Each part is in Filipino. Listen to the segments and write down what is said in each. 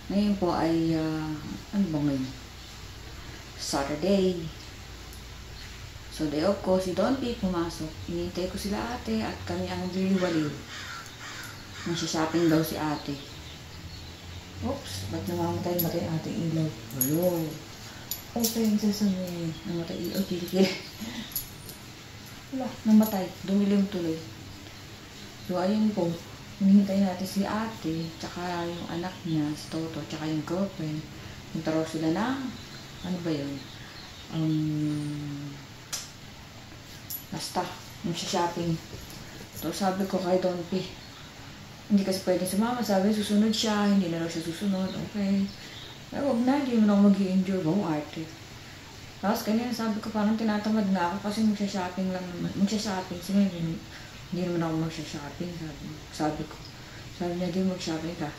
Ngayon po ay, ano ba ngayon? Saturday. So, day off ko, si Don P pumasok. Hinihintay ko sila ate at kami ang diliwaliw. Magsha-shopping daw si ate. Oops, ba't namamatay ate ilaw? Hello. Open sesame. Namatay ilaw, kilikili. Wala, namatay. Dumilim tuloy. So, ayun po. Hinihintay natin si ate, tsaka yung anak niya, si Toto, tsaka yung girlfriend. Punta raw sila ng, ano ba yun? Basta, shopping. So, sabi ko kay Don P, hindi kasi pwede sumama. Sabi, susunod siya, hindi na raw siya susunod. Okay. Pero wag na, hindi mo na ako mag-i-enjoy. Bawang arte. Tapos kanina sabi ko, parang tinatamad na ako kasi magsha-shopping lang naman. Magsha-shopping. Sige, hindi naman ako magsha-shopping. Sabi ko. Sabi niya, di mag-shopping ka.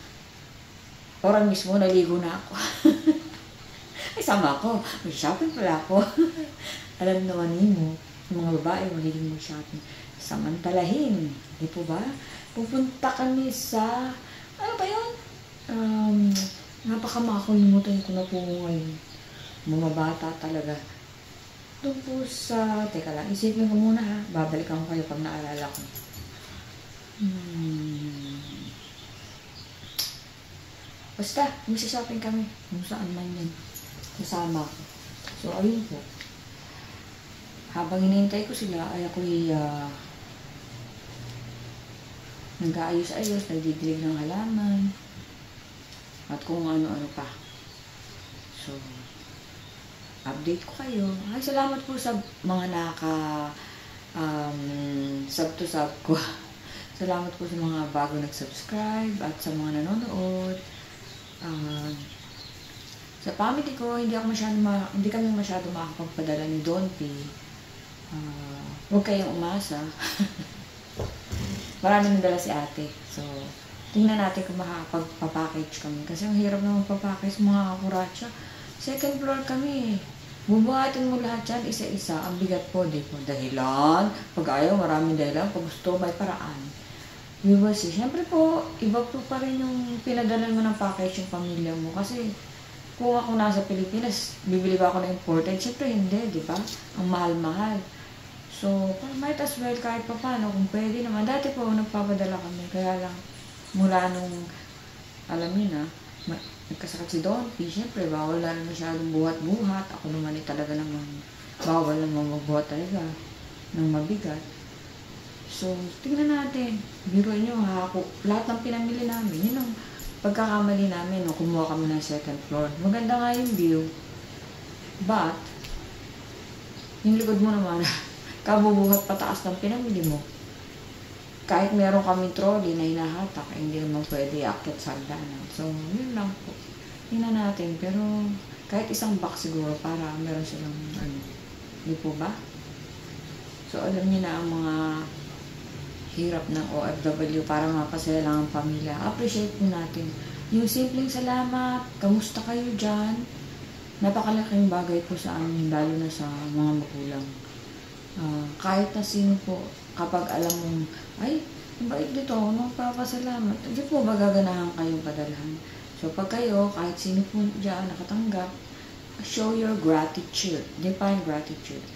Orang mismo, naligo na ako. Ay, sama ako. Mag-shopping pala ako. Alam naman mo, yung mga babae, magiging mag-shopping. Samantalahin. Di po ba? Pupunta kami sa, ano ba yun? Napakamakakulimutan ko na po ngayon. Mga bata talaga. Doon po sa, teka lang, isipin ko muna ha. Babalikan ko kayo pag naalala ko. Basta, magsashopping kami. Kung saan man yan. Kasama ko. So, ayun po. Habang hinihintay ko sila, ay ako'y nag-aayos-ayos, nagdidilig ng halaman, at kung ano-ano pa. So, update ko kayo. Ay, salamat po sa mga sub-to-sub ko. Salamat po sa mga bago nag-subscribe at sa mga nanonood. Sa family ko, hindi kami masyado makakapagpadala ni Don P. Huwag kayong umasa. Marami nang dala si ate. So, tingnan natin kung makakapag-package kami. Kasi ang hirap na magpapackage mga kakuratsya. Second floor kami. Bubuhatin mo lahat yan, isa-isa. Ang bigat po, di po. Dahilan. Pag ayaw, maraming dahilan. Pag gusto, may paraan. We will see. Siyempre po, iba po pa rin yung pinadala mo ng package yung pamilya mo. Kasi, kung ako nasa Pilipinas, bibili ba ako na imported? Siyempre hindi, di ba? Ang mahal-mahal. So, might as well kahit pa paano, kung pwede naman. Dati po, nagpapadala kami. Kaya lang, mula nung, alam niyo na, nagkasakit si Don P. Siyempre, bawal na masyadong buhat-buhat. Ako naman talaga naman, bawal naman magbuhat talaga ng mabigat. So, tingnan natin. Biruin nyo, lahat ng pinamili namin, yun ang pagkakamali namin, no, kumuha kami ng second floor. Maganda nga yung view. But, yung likod mo naman, kabubuhat pataas ng pinamili mo. Kahit meron kaming trolley na hinahatak, hindi naman pwede akit sa hagdanan. So, yun lang po. Tingnan natin. Pero, kahit isang box siguro para meron silang, hindi po ba? So, alam niyo na ang mga hirap ng OFW para mapasaya lang ang pamilya. Appreciate po natin. Yung simpleng salamat, kamusta kayo dyan? Napakalaking bagay po sa amin, lalo na sa mga magulang. Kahit na sino po, kapag alam mong, ay, bait dito, magpapasalamat. Hindi po ba gaganahan kayong padalhan? So, pag kayo, kahit sino po dyan nakatanggap, show your gratitude. Define gratitude.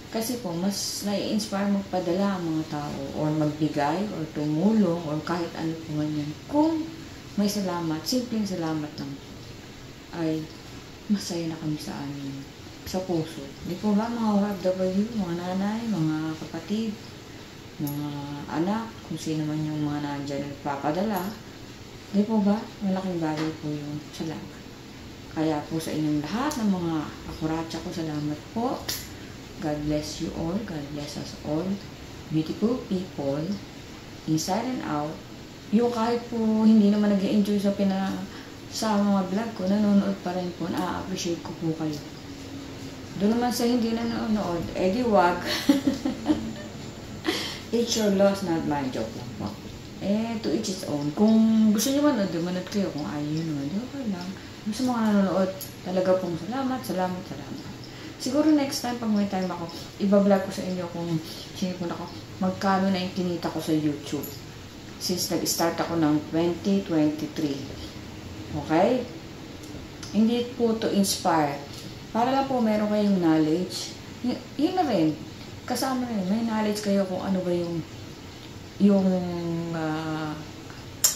Kasi po, mas nai-inspire magpadala ang mga tao or magbigay or tumulong or kahit ano po man yan. Kung may salamat, simpleng salamat lang, ay masaya na kami sa amin, sa puso. Di po ba mga OFW, mga nanay, mga kapatid, mga anak, kung sino man yung mga nandyan nagpapadala, di po ba, malaking bagay po yung salamat. Kaya po sa inyong lahat ng mga akuratsa ko, salamat po. God bless you all. God bless us all. Beautiful people, inside and out. Yung kahit po hindi naman nag-enjoy sa mga vlog ko, nanonood pa rin po, na-appreciate ko po kayo. Doon naman sa hindi nanonood, di wag. It's your loss, not my joke lang po. To each its own. Kung gusto nyo manood kayo. Kung ayaw nyo naman, okay lang. Sa mga nanonood, talaga pong salamat. Siguro next time, pag may time ako, ibablog ko sa inyo kung sinipon ako, magkano na yung kinita ko sa YouTube. Since nag-start ako ng 2023. Okay? Hindi po to inspire. Para lang po meron kayong knowledge. Yun na rin. Kasama rin. May knowledge kayo kung ano ba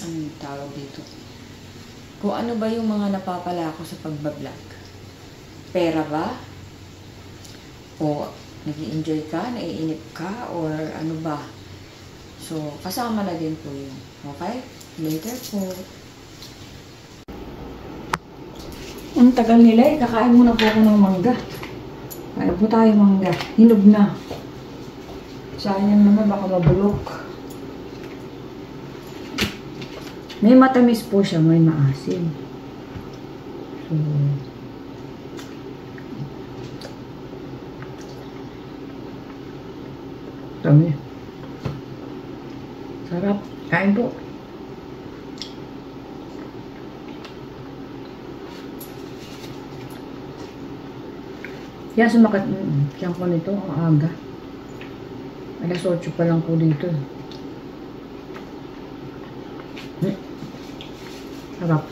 anong tawag dito? Kung ano ba yung mga napapala ko sa pagbablog. Pera ba? O nag-i-enjoy ka? Naiinip ka? Or ano ba? So, kasama na din po yun. Okay? Later po. Ang tagal nila eh. Kakain muna po ako ng mangga. Kain po tayo mangga. Hinog na. Sayang naman baka mabulok. May matamis po siya. May maasim. So, dami. Sarap. Kain po. Kaya sumakat. Siyang ko nito. Ang aga. Alas 8 pa lang po dito. Sarap.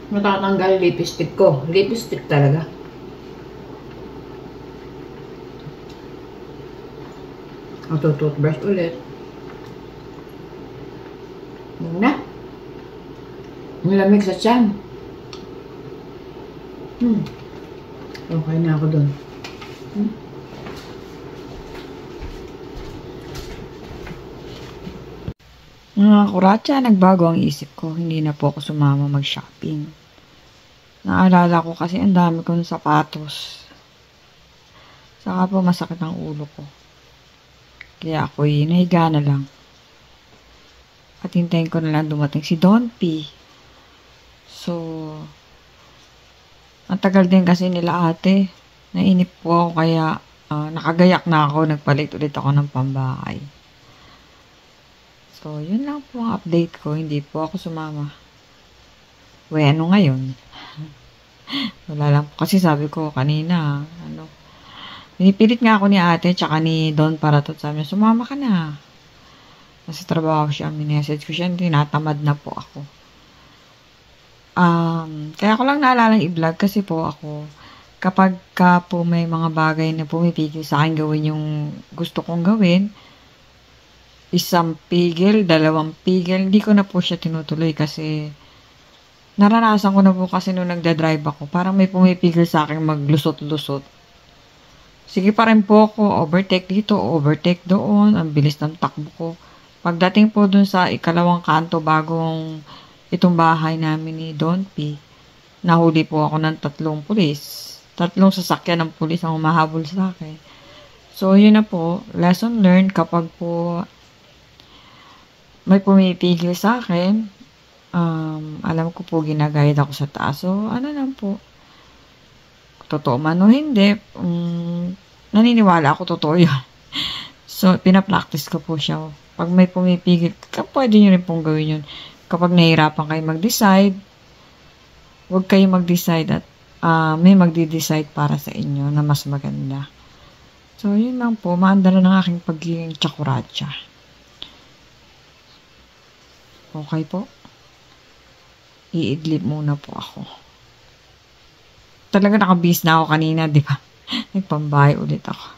Natatanggal lipstick ko. Lipstick talaga. Toothbrush ulit. Yun na. Malamig sa tiyan. Okay na ako dun. Mga kuratsa, nagbago ang isip ko. Hindi na po ako sumama mag-shopping. Naalala ko kasi ang dami kong sapatos. Saka po masakit ang ulo ko. Kaya ako'y nahiga na lang. At hintayin ko na lang dumating si Don P. So, ang tagal din kasi nila ate. Nainip po ako kaya nakagayak na ako. Nagpalit ulit ako ng pambahay. So, yun lang po ang update ko. Hindi po ako sumama. Ano ngayon? Wala lang po. Kasi sabi ko kanina, pinipilit nga ako ni ate tsaka ni Don Paratot. Sabi niya, sumama ka na. Kasi trabaho siya. Minessage ko siya. Tinatamad na po ako. Kaya ko lang naalala i-vlog kasi po ako, kapag ka po may mga bagay na pumipigil sa akin gawin yung gusto kong gawin, isang pigil, 2 pigil, hindi ko na po siya tinutuloy kasi naranasan ko na po kasi nung nagda-drive ako, parang may pumipigil sa akin maglusot-lusot. Sige pa rin po ako, overtake dito, overtake doon, ang bilis ng takbo ko. Pagdating po dun sa ikalawang kanto bagong itong bahay namin ni Don P, nahuli po ako ng 3 pulis. 3 sasakyan ng pulis ang humahabol sa akin. So, yun na po, lesson learned kapag po may pumipigil sa akin, alam ko po ginagayad ako sa taas. So, lang po. Totoo man o hindi, naniniwala ako totoo yun. So, pinapractice ko po siya. Pag may pumipigil, pwede nyo rin pong gawin yun. Kapag nahihirapan kayo mag-decide, huwag kayo mag-decide at may magdi-decide para sa inyo na mas maganda. So, yun lang po. Maanda na ng aking pagiging tsakuratsa. Okay po. Iidlip muna po ako. talaga nakabihis na ako kanina, di ba? Nagpambahay ulit ako.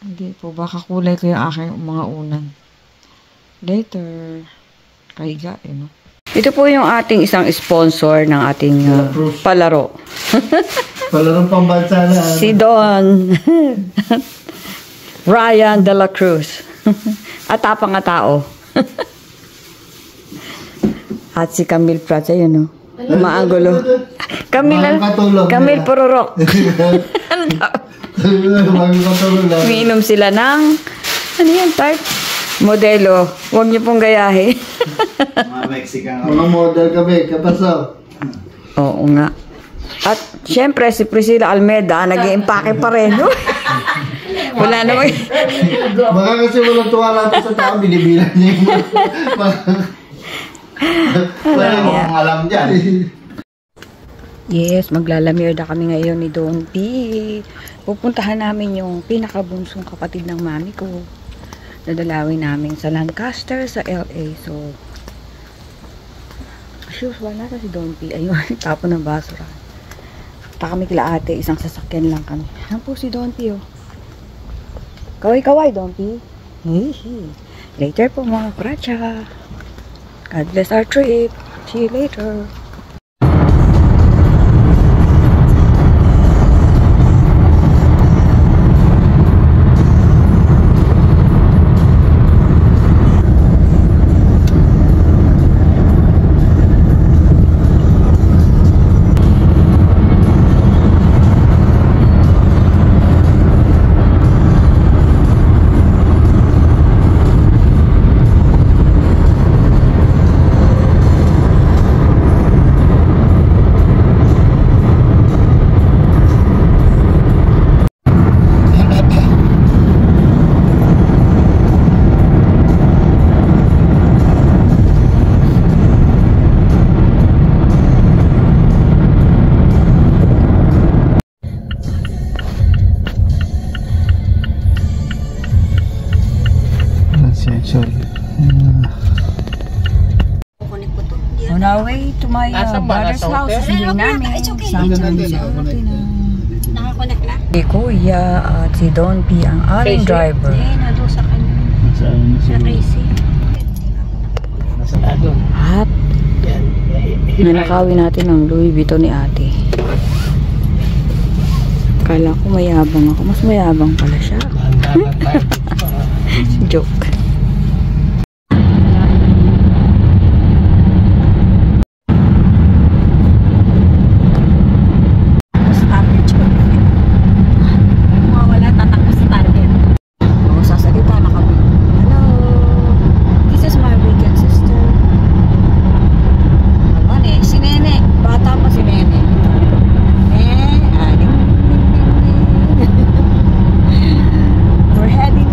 Hindi po, baka kulay ko yung aking mga unan. Later. Kaiga, no? Ito po yung ating isang sponsor ng ating palaro. Palarong pambansa na. Si Don. Ryan de la Cruz. At tapang nga tao. At si Camille Prats, ayun, no? Maanggulo. Camille Pororok. Umiinom sila ng ano yan, tart? Modelo. Huwag niyo pong gayahin. Mga Mexican. Mga model kami, kapaso. Oo nga. At syempre si Priscilla Almeda nag-iimpake pa rin. Wala naman. Baka kasi walang tuwala natin sa tao, binibilang niya yung wala akong alam dyan. Yes, maglalamierda kami ngayon ni Don P. Pupuntahan namin yung pinakabunsong kapatid ng mami ko. Dadalawin namin sa Lancaster sa LA. So, as usual, nasa si Don P. Ayun, tapo ng basura. Punta kami kila ate, isang sasakyan lang kami. Yan po si Don P. Oh. Kaway-kaway, Don P. Later po mga kuracha. God bless our trip. See you later. On our way to my brother's house, hindi namin. Nakakonect na? Si Kuya at si Don P ang aming driver. Nado sa kanya. Sa Casey. At nanakawin natin ang Louis Vuitton ni ate. Kala ko mayabang ako. Mas mayabang pala siya. Joke. We're heading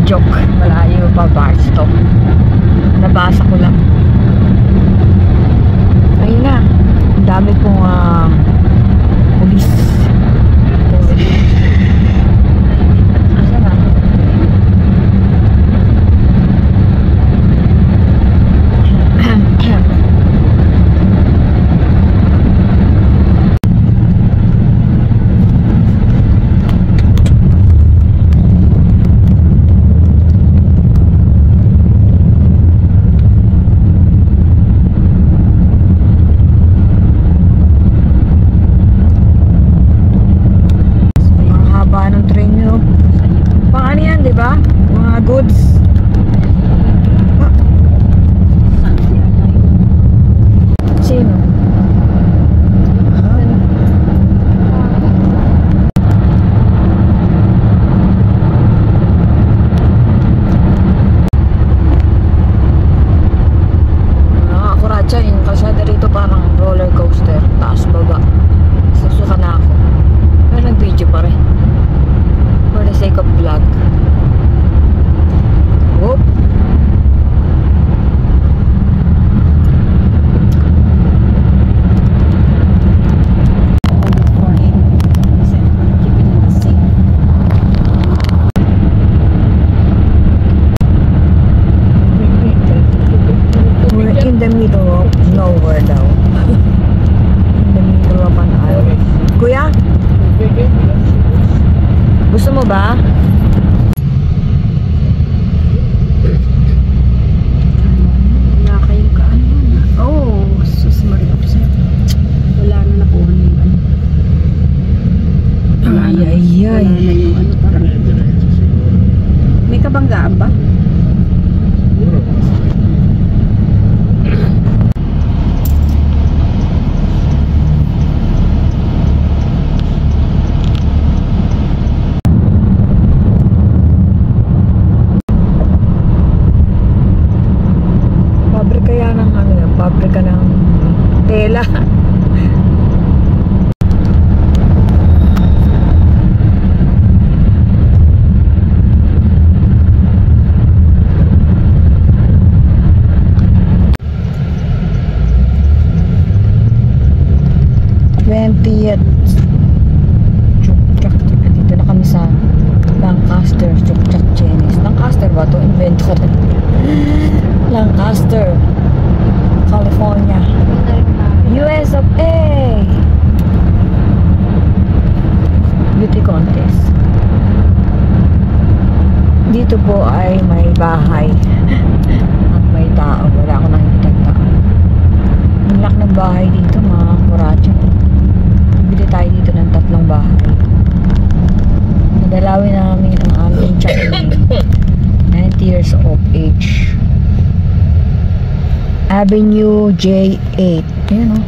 Joke. Malayo pa, Barstow. Nabasa ko lang. Ayun na. Ang dami pong pulis. Asa na? Goods. Sino? Kuratsa, yung kalsada rito parang roller coaster. Taas baba. Susuka na ako. Pero nag-video pa rin. For the sake of vlog. Whoop. We're in the middle of nowhere daw. In the middle of an island. Kuya? Gusto mo ba? Ay. May kabanggaan ba? Pabrika yan ng pabrika ng tela. Dito na kami sa Lancaster Chukchak Chinese. Lancaster ba ito? Invento ko rin. Lancaster, California, US of A. Beauty contest. Dito po ay may bahay at may tao. Wala akong nakikita tao. Ang laki ng bahay dito, mga kuratsa. Bili tayo dito ng 3 bahay. Nadalawin namin ang aming child. 90 years of age. Avenue J8. Ayan o.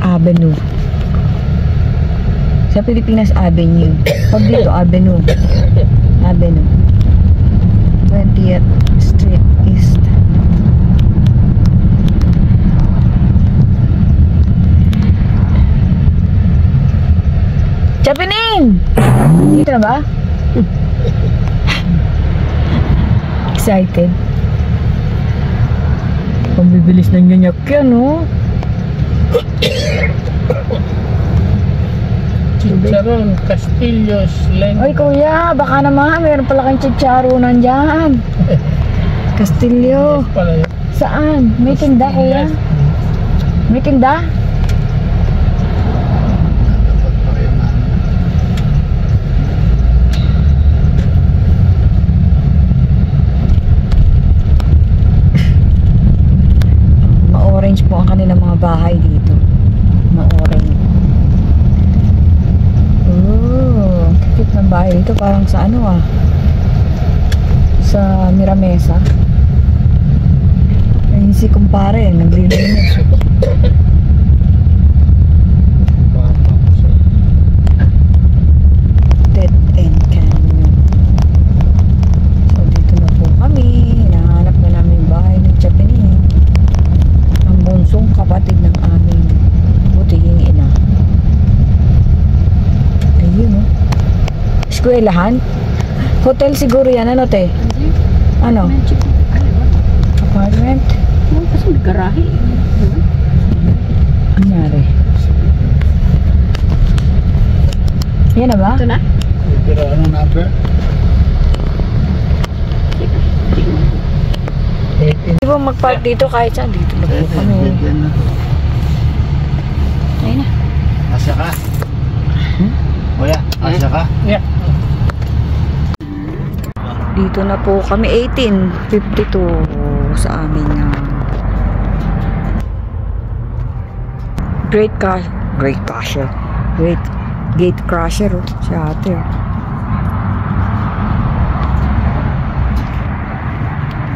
Avenue. Sa Pilipinas, Avenue. Pag dito, Avenue. Avenue. 20th Street East. Chapining! Dito na ba? Excited. Pambibilis ng nyanyak yan, no? Chicharon, Castillos, Leng. Oy, kuya, baka naman meron pala kang chicharonan dyan. Castillo. Pala yun. Saan? May tinda, kuya? May tinda? Ma-orange po ang kanilang mga bahay dito. Ma-orange. Oh, cute ng bahay dito. Parang sa ano sa Miramesa. Ayun si kumpare, naglilinis. Dead End Canyon. So dito na po kami. Hinahanap na namin bahay ng Japanese. Ang bunsong kapatid ng aming buting ina. eskwelahan? Hotel siguro yan. Ano, te? Ano? Apartment? Kasi may garahe. Anyari? Yan na ba? Ito na? Pero ano number? Di ba mag-park dito kahit saan? Dito na po kami. Ayun na. Asya ka? Kuya, asya ka? Yeah. Dito na po kami. 1852 sa aming Great Gate Crusher, oh. Si ate, oh.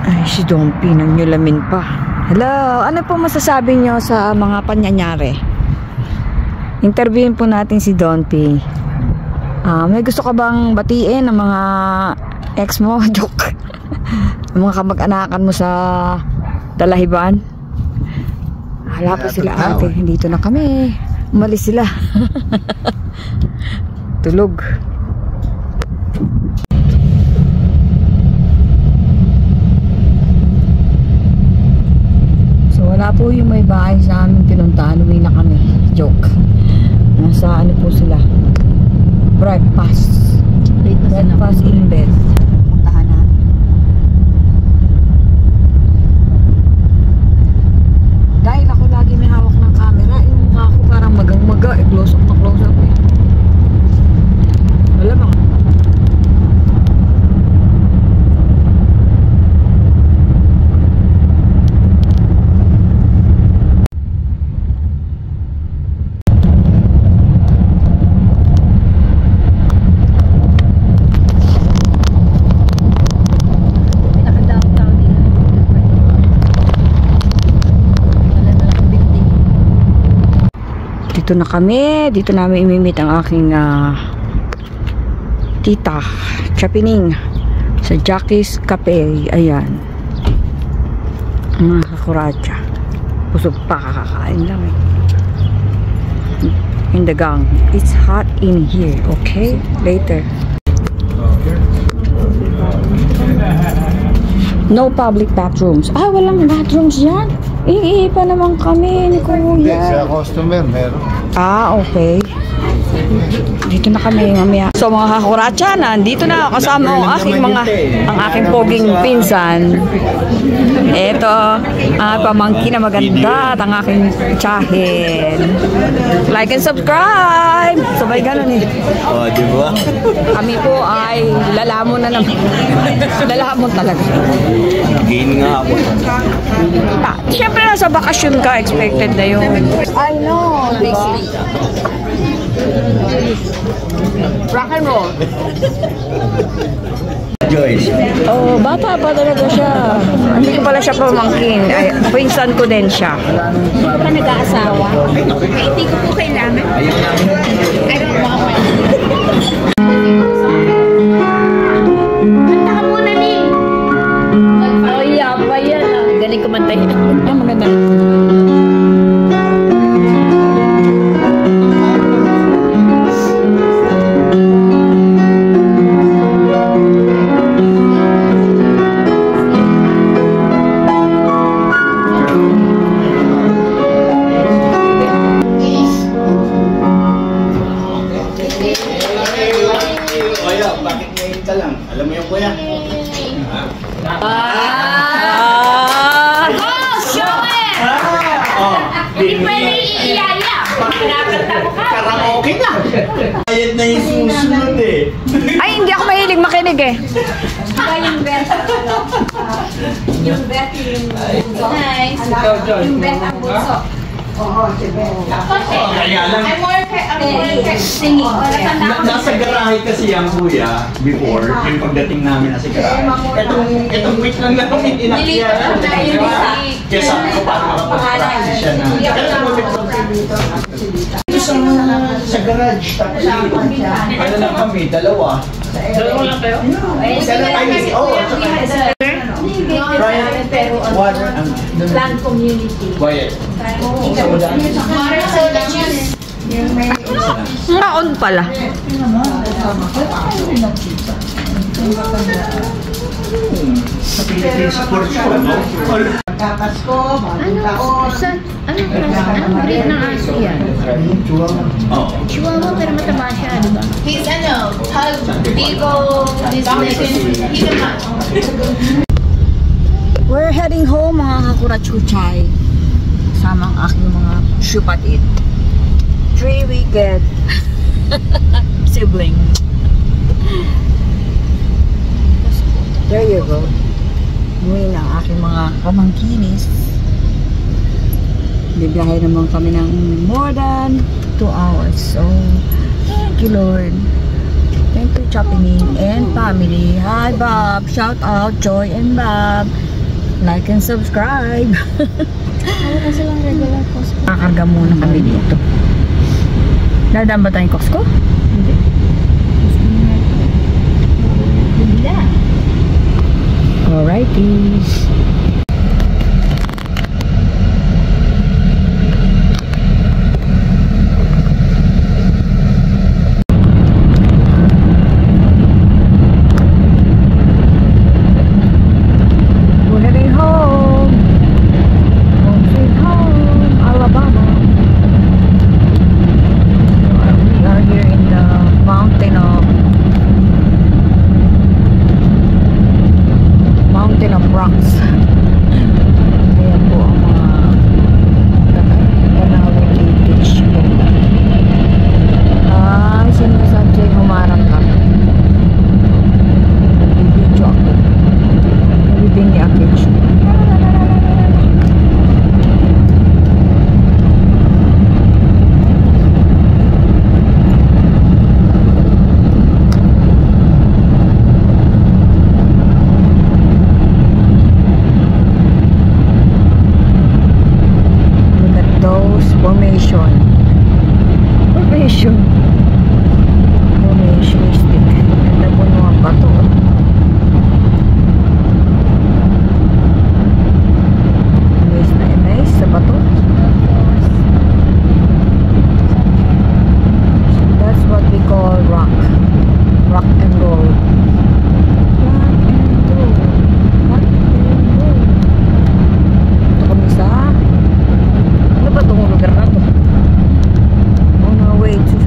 Ay, si Dompi, nangyulamin pa. Hello, ano po masasabi nyo sa mga panyanyari? Interviewin po natin si Dompi. May gusto ka bang batiin ng mga ex mo? Joke. Mga kamag-anakan mo sa Dalahiban? Hala pa sila ate. Dito na kami. Umalis sila. Tulog. So wala po yung may bahay sa amin pinuntahan. Uwi na kami. Joke. Nasa ano po sila? Breakfast in bed. Puntahan natin. Dahil ako lagi may hawak ng camera, yung mukha ko parang magang-maga, close up na close up eh. Wala bang? Dito na kami. Dito namin imimit ang aking tita Chapining sa Jackie's Cafe. Ayan, mga kakuratsa. Busog pa, kakakain lang eh. In the gang, it's hot in here. Okay, later. No public bathrooms. Walang bathrooms yan. Iihi pa naman kami ni Hindi, Kuya. sa customer meron. Okay. Dito na kami mamaya. So mga kakuratsa, nandito na ako kasama ang aking poging pinsan. Ito, pamangkin na maganda at ang aking tsahin. Like and subscribe! Sabay ganun eh. Oh, di ba? Kami po ay lalamon na naman. Lalamon talaga. Gain nga ako. Siyempre nasa bakasyon ka, expected na yun. I know, diba? Rock and roll. Joyce. Oh, bata pa talaga siya. Hindi ko pala siya pamangkin. Ay, pinsan ko din siya. Hindi ko pa nag-aasawa. Hindi ko po kailangan. I don't want my... Kanta ka muna, Ning. Oh, yeah, pa yan. Galing kumanta yan. Maganda. Bayad na yung susunod eh. Ay, hindi ako mahilig makinig eh. Yung bet. Yung bet, yung bunso. Nice. Yung bet ang bunso. Oo, si Bet. Kaya lang. I'm more singing. Nasa garahe kasi ang kuya before, yung pagdating namin nasa garahe. Itong week lang namin inakyat. Kaya sabi ko paano makapagpapakit siya na. Sa garage, tapos ano lang kami, dalawa. Dalawa lang kayo? Water Land community. Quiet. Water soda juice. Ngaon pala. Sa Philippines, for sure, no? Pasko, bagong Ano? taon. Anong breed ng aso yan? Oo. Chihuahua pero mataba siya, di ba? He's pug, beagle, he's he can hunt. We're heading home mga kakurachuchay. Kasama ang aking mga syupatid. 3 weekend sibling. There you go. Umuwi na ang aking mga pamangkinis. Bibiyahe naman kami ng more than 2 hours. So, thank you Lord. Thank you Chopinin and family. Hi Bob. Shout out Joy and Bob. Like and subscribe. Ano kasi lang regular Costco? Kakarga muna kami dito. Dadaan ba tayong Costco? Hindi. Bigla. Alrighty. We're heading home. Home sweet home, Alabama. We are here in the mountain of rocks. Ayan po ang mga Kanawin Beach. Sinasadyay humarap ka. Nagbibidyo ako. Nabibing ni Akich. Formationistic. Ganda po ng mga bato. Nice sa bato. That's what we call rock. Rock and roll. Rock and roll. Rock and roll. Ito kami sa... Ano ba itong lugar na ito? On our way to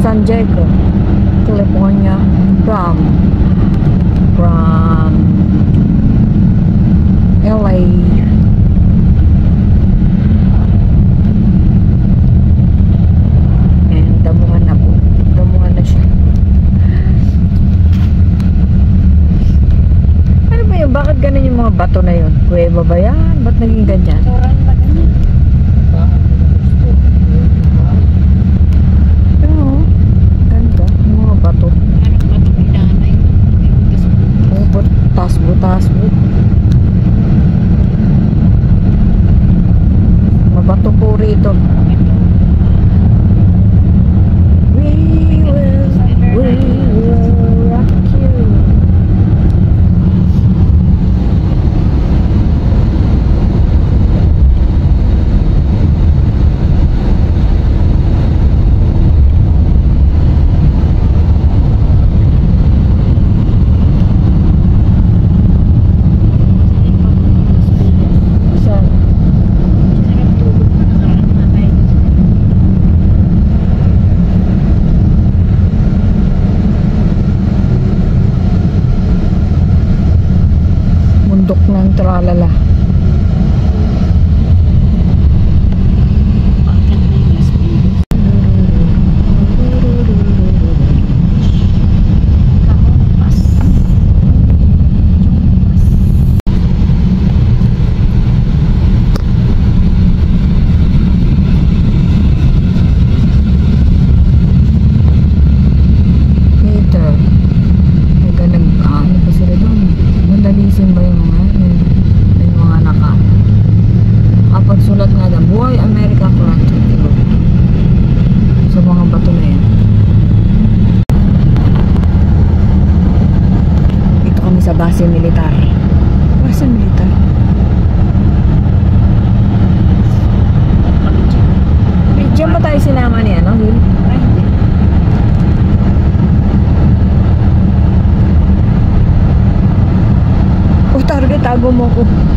San Diego, California from LA. And damuhan na po. Damuhan na siya. Ano ba yun? Bakit ganun yung mga bato na yun? Kuweba ba yan? Ba't naging ganyan? Koran ba ganyan? Ganda. Yung mga bato. Parang bato pinanay. Oh, butas-butas. Mabato po rito. We will rock you. Saan? Sarap tulog na nakaraan natin. Bundok ng Tralala. Bakit na yung Las Vegas? Kakompas. Ito. Ano pa sila doon? Mandalisin ba yung mga yung mga naka kapag sulat nga na Buhay America Corrected sa mga bato na yan. Dito kami sa base militar. Base militar. Diyan ba tayo sinama niya, no? Will? Ay, hindi. bago mo ko